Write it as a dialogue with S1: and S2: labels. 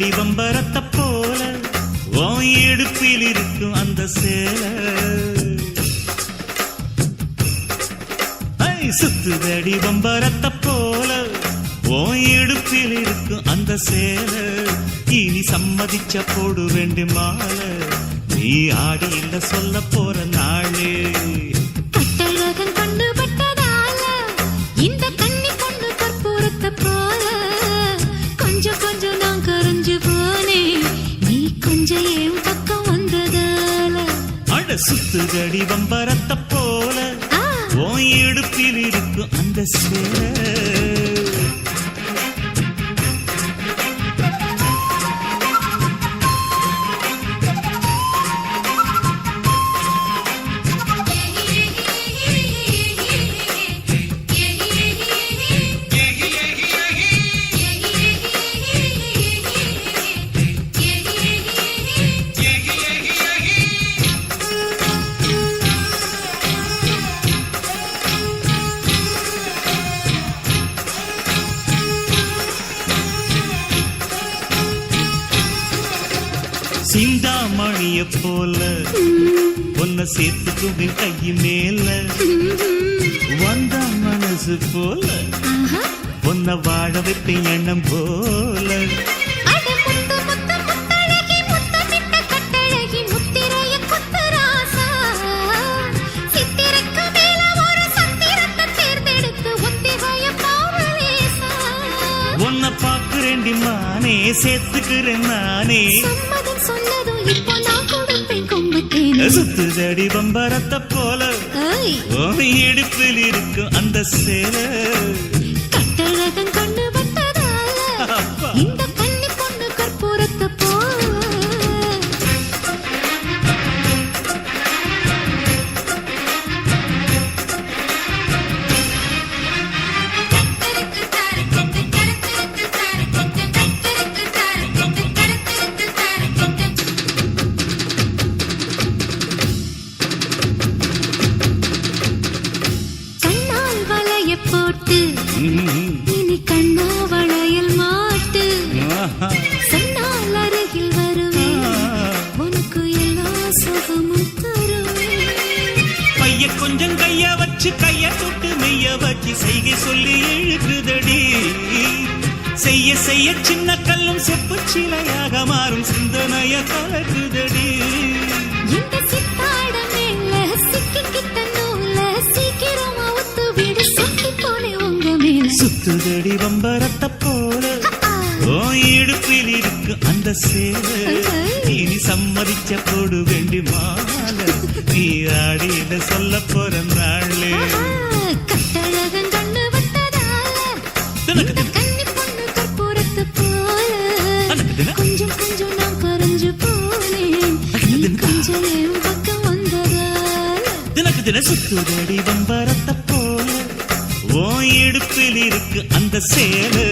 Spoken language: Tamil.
S1: சுத்துதடி பம்பரத்தை போல உன் இடுப்பில் இருக்கும் அந்த சேலை. சுத்துதடி பம்பரத்தை போல உன் இடுப்பில் இருக்கும் அந்த சேலை. இனி சம்மதிச்ச போடு வேண்டி மாலை, நீ ஆடி இல்ல சொல்ல போற நாளே.
S2: கட்டழகன் கொண்டு பட்டதால இந்த கண்ணி கொண்டு கற்பூரத்தை போல கொஞ்சம் கொஞ்சம் நான் கரைஞ்சு போனேன், நீ கொஞ்சம் என் பக்கம் வந்ததால.
S1: அட சுத்துதடி பம்பரத்தை போல உன் இடுப்பில் இருக்கும் அந்த சேலை. சிந்தாமணிய போல உன்னை சேர்த்துக்குவேன் கையு மேல, வந்த மனசு போல உன்னை வாழ வைப்பேன் எண்ணம் போல. உன்னை பாக்குறேண்டி மானே சேர்த்துக்கிறேன் நானே. சுத்துதடி பம்பரத்தை போல இடுப்பில் இருக்கும் அந்த சேலை.
S2: கட்டழகன் கொண்டு வந்ததால இந்த கண்ணி பொண்ணு கற்பூரத்தை போல. போட்டு இனி கண்ணா வளையல் மாட்டு, சொன்னால் அருகில் வருவேன் உனக்கு எல்லா சுகமும் தருவேன்.
S1: பைய கொஞ்சம் கைய வச்சு கைய தொட்டு மெய்ய வச்சு செய்கை சொல்லி எழுதுதடி. செய்ய செய்ய சின்ன கல்லும் செப்பு சிலையாக மாறும் சிந்தனைய கலக்குதடி.
S2: இந்த சித்தாட மேல சிக்கிக்கிட்ட நூல சீக்கிரமா ஒத்து விடு சுத்தி போனே உங்க மேல.
S1: சுத்துதடி பம்பரத்தை போல உன் இடுப்பில் இருக்கு அந்த சேலை. இனி சம்மதிச்ச போடு வேண்டி மாலை, நீ ஆடியில சொல்ல போற நாளே.
S2: கட்டழகன் கண்ணு வட்டதால கண்ணி பொண்ணு கற்பூரத்தை போல கொஞ்சம் கொஞ்சம் நான் கரைஞ்சு போனேன், நீ கொஞ்சம் என் பக்கம் வந்ததால.
S1: தினக்கு தின சுத்துதடி பம்பரத்தை போல உன் இடுப்பில் இருக்கு அந்த சேலை.